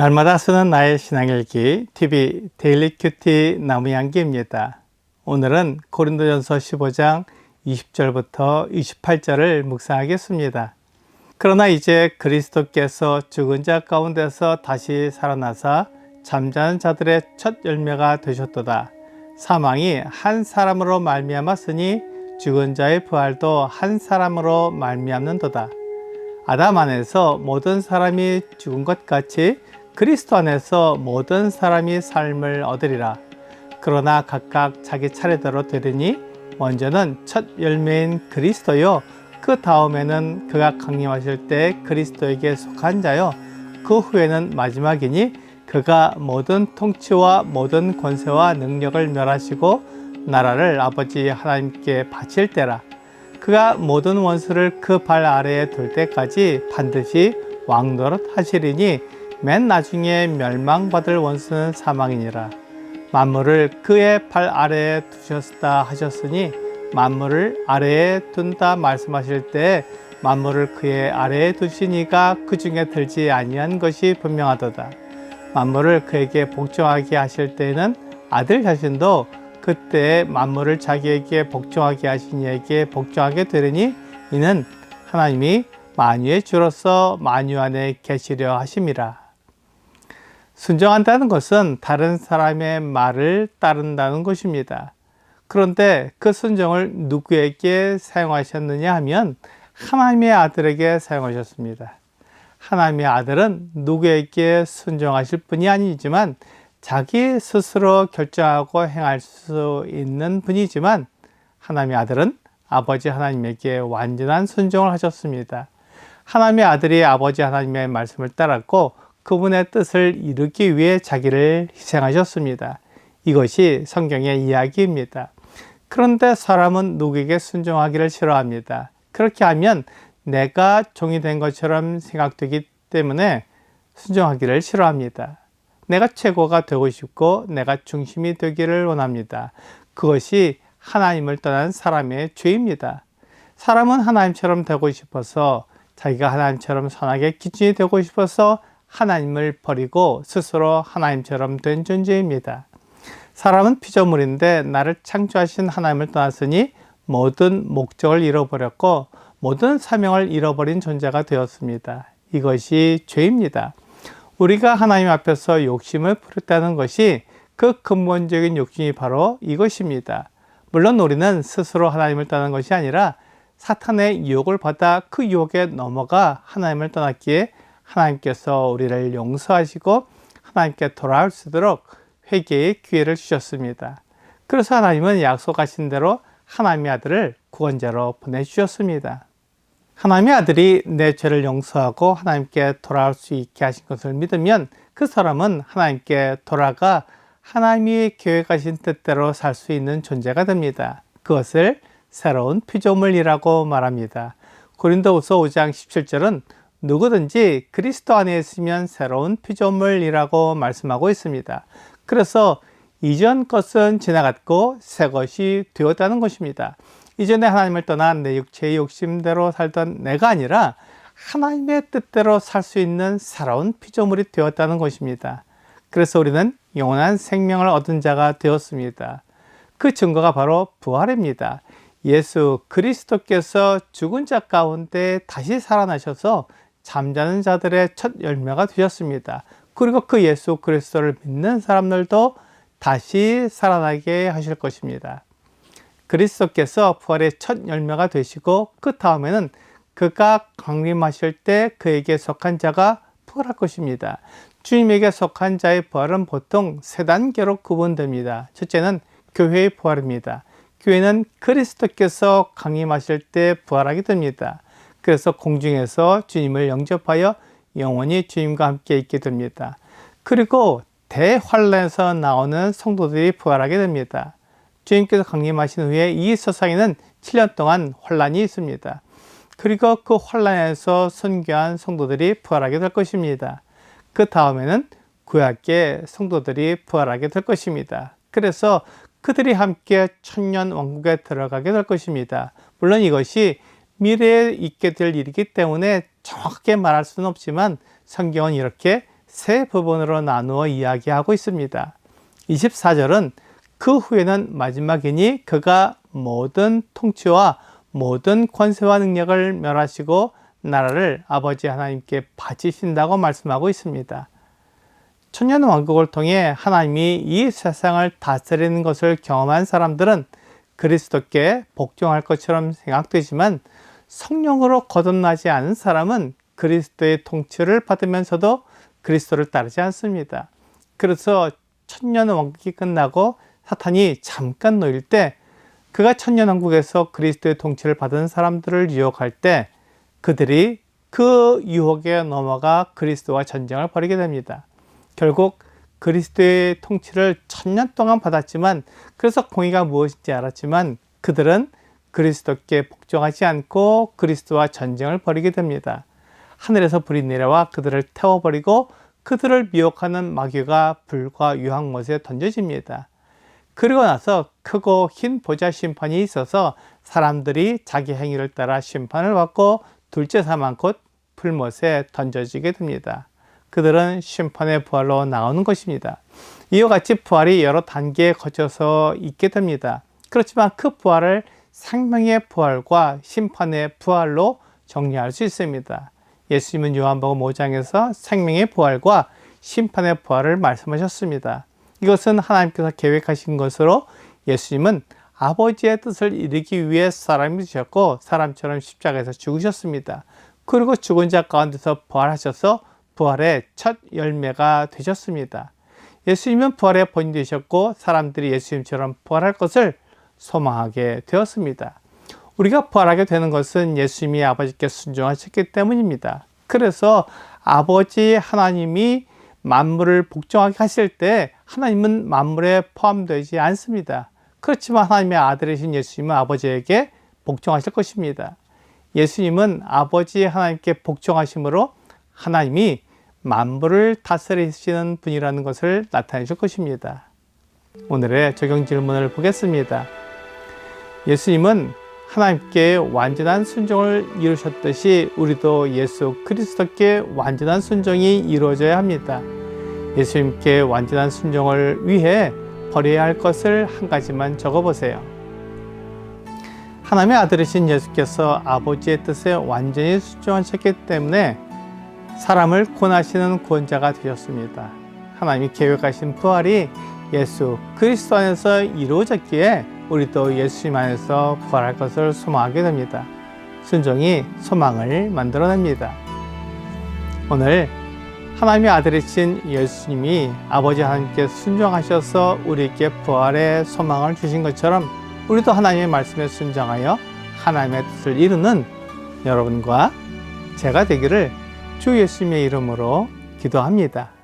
날마다 쓰는 나의 신앙일기 TV 데일리 큐티 나무양기입니다. 오늘은 고린도전서 15장 20절부터 28절을 묵상하겠습니다. 그러나 이제 그리스도께서 죽은 자 가운데서 다시 살아나사 잠자는 자들의 첫 열매가 되셨도다. 사망이 한 사람으로 말미암았으니 죽은 자의 부활도 한 사람으로 말미암는도다. 아담 안에서 모든 사람이 죽은 것 같이 그리스도 안에서 모든 사람이 삶을 얻으리라. 그러나 각각 자기 차례대로 되리니 먼저는 첫 열매인 그리스도요, 그 다음에는 그가 강림하실 때 그리스도에게 속한 자요, 그 후에는 마지막이니 그가 모든 통치와 모든 권세와 능력을 멸하시고 나라를 아버지 하나님께 바칠 때라. 그가 모든 원수를 그 발 아래에 둘 때까지 반드시 왕노릇 하시리니 맨 나중에 멸망받을 원수는 사망이니라. 만물을 그의 발 아래에 두셨다 하셨으니 만물을 아래에 둔다 말씀하실 때 만물을 그의 아래에 두시니가 그 중에 들지 아니한 것이 분명하도다. 만물을 그에게 복종하게 하실 때에는 아들 자신도 그때 만물을 자기에게 복종하게 하신 이에게 복종하게 되리니 이는 하나님이 만유의 주로서 만유 안에 계시려 하심이라. 순종한다는 것은 다른 사람의 말을 따른다는 것입니다. 그런데 그 순종을 누구에게 사용하셨느냐 하면 하나님의 아들에게 사용하셨습니다. 하나님의 아들은 누구에게 순종하실 분이 아니지만 자기 스스로 결정하고 행할 수 있는 분이지만 하나님의 아들은 아버지 하나님에게 완전한 순종을 하셨습니다. 하나님의 아들이 아버지 하나님의 말씀을 따랐고 그분의 뜻을 이루기 위해 자기를 희생하셨습니다. 이것이 성경의 이야기입니다. 그런데 사람은 누구에게 순종하기를 싫어합니다. 그렇게 하면 내가 종이 된 것처럼 생각되기 때문에 순종하기를 싫어합니다. 내가 최고가 되고 싶고 내가 중심이 되기를 원합니다. 그것이 하나님을 떠난 사람의 죄입니다. 사람은 하나님처럼 되고 싶어서 자기가 하나님처럼 선하게 기준이 되고 싶어서 하나님을 버리고 스스로 하나님처럼 된 존재입니다. 사람은 피조물인데 나를 창조하신 하나님을 떠났으니 모든 목적을 잃어버렸고 모든 사명을 잃어버린 존재가 되었습니다. 이것이 죄입니다. 우리가 하나님 앞에서 욕심을 부렸다는 것이 그 근본적인 욕심이 바로 이것입니다. 물론 우리는 스스로 하나님을 떠난 것이 아니라 사탄의 유혹을 받아 그 유혹에 넘어가 하나님을 떠났기에 하나님께서 우리를 용서하시고 하나님께 돌아올 수 있도록 회개의 기회를 주셨습니다. 그래서 하나님은 약속하신 대로 하나님의 아들을 구원자로 보내주셨습니다. 하나님의 아들이 내 죄를 용서하고 하나님께 돌아올 수 있게 하신 것을 믿으면 그 사람은 하나님께 돌아가 하나님이 계획하신 뜻대로 살 수 있는 존재가 됩니다. 그것을 새로운 피조물이라고 말합니다. 고린도후서 5장 17절은 누구든지 그리스도 안에 있으면 새로운 피조물이라고 말씀하고 있습니다. 그래서 이전 것은 지나갔고 새 것이 되었다는 것입니다. 이전에 하나님을 떠난 내 육체의 욕심대로 살던 내가 아니라 하나님의 뜻대로 살 수 있는 새로운 피조물이 되었다는 것입니다. 그래서 우리는 영원한 생명을 얻은 자가 되었습니다. 그 증거가 바로 부활입니다. 예수 그리스도께서 죽은 자 가운데 다시 살아나셔서 잠자는 자들의 첫 열매가 되셨습니다. 그리고 그 예수 그리스도를 믿는 사람들도 다시 살아나게 하실 것입니다. 그리스도께서 부활의 첫 열매가 되시고 그 다음에는 그가 강림하실 때 그에게 속한 자가 부활할 것입니다. 주님에게 속한 자의 부활은 보통 세 단계로 구분됩니다. 첫째는 교회의 부활입니다. 교회는 그리스도께서 강림하실 때 부활하게 됩니다. 그래서 공중에서 주님을 영접하여 영원히 주님과 함께 있게 됩니다. 그리고 대환란에서 나오는 성도들이 부활하게 됩니다. 주님께서 강림하신 후에 이 세상에는 7년 동안 환란이 있습니다. 그리고 그 환란에서 순교한 성도들이 부활하게 될 것입니다. 그 다음에는 구약의 성도들이 부활하게 될 것입니다. 그래서 그들이 함께 천년 왕국에 들어가게 될 것입니다. 물론 이것이 미래에 있게 될 일이기 때문에 정확하게 말할 수는 없지만 성경은 이렇게 세 부분으로 나누어 이야기하고 있습니다. 24절은 그 후에는 마지막이니 그가 모든 통치와 모든 권세와 능력을 멸하시고 나라를 아버지 하나님께 바치신다고 말씀하고 있습니다. 천년왕국을 통해 하나님이 이 세상을 다스리는 것을 경험한 사람들은 그리스도께 복종할 것처럼 생각되지만 성령으로 거듭나지 않은 사람은 그리스도의 통치를 받으면서도 그리스도를 따르지 않습니다. 그래서 천년왕국이 끝나고 사탄이 잠깐 놓일 때 그가 천년왕국에서 그리스도의 통치를 받은 사람들을 유혹할 때 그들이 그 유혹에 넘어가 그리스도와 전쟁을 벌이게 됩니다. 결국 그리스도의 통치를 1000년 동안 받았지만 그래서 공의가 무엇인지 알았지만 그들은 그리스도께 복종하지 않고 그리스도와 전쟁을 벌이게 됩니다. 하늘에서 불이 내려와 그들을 태워버리고 그들을 미혹하는 마귀가 불과 유황못에 던져집니다. 그리고 나서 크고 흰 보좌 심판이 있어서 사람들이 자기 행위를 따라 심판을 받고 둘째 사망 곧 불못에 던져지게 됩니다. 그들은 심판의 부활로 나오는 것입니다. 이와 같이 부활이 여러 단계에 거쳐서 있게 됩니다. 그렇지만 그 부활을 생명의 부활과 심판의 부활로 정리할 수 있습니다. 예수님은 요한복음 5장에서 생명의 부활과 심판의 부활을 말씀하셨습니다. 이것은 하나님께서 계획하신 것으로 예수님은 아버지의 뜻을 이루기 위해 사람이 되셨고 사람처럼 십자가에서 죽으셨습니다. 그리고 죽은 자 가운데서 부활하셔서 부활의 첫 열매가 되셨습니다. 예수님은 부활의 본이 되셨고 사람들이 예수님처럼 부활할 것을 소망하게 되었습니다. 우리가 부활하게 되는 것은 예수님이 아버지께 순종하셨기 때문입니다. 그래서 아버지 하나님이 만물을 복종하게 하실 때 하나님은 만물에 포함되지 않습니다. 그렇지만 하나님의 아들이신 예수님은 아버지에게 복종하실 것입니다. 예수님은 아버지 하나님께 복종하심으로 하나님이 만물을 다스리시는 분이라는 것을 나타내실 것입니다. 오늘의 적용 질문을 보겠습니다. 예수님은 하나님께 완전한 순종을 이루셨듯이 우리도 예수 그리스도께 완전한 순종이 이루어져야 합니다. 예수님께 완전한 순종을 위해 버려야 할 것을 한 가지만 적어보세요. 하나님의 아들이신 예수께서 아버지의 뜻에 완전히 순종하셨기 때문에 사람을 구원하시는 구원자가 되셨습니다. 하나님이 계획하신 부활이 예수 그리스도 안에서 이루어졌기에 우리도 예수님 안에서 부활할 것을 소망하게 됩니다. 순종이 소망을 만들어냅니다. 오늘 하나님의 아들이신 예수님이 아버지 하나님께 순종하셔서 우리에게 부활의 소망을 주신 것처럼 우리도 하나님의 말씀에 순종하여 하나님의 뜻을 이루는 여러분과 제가 되기를 주 예수님의 이름으로 기도합니다.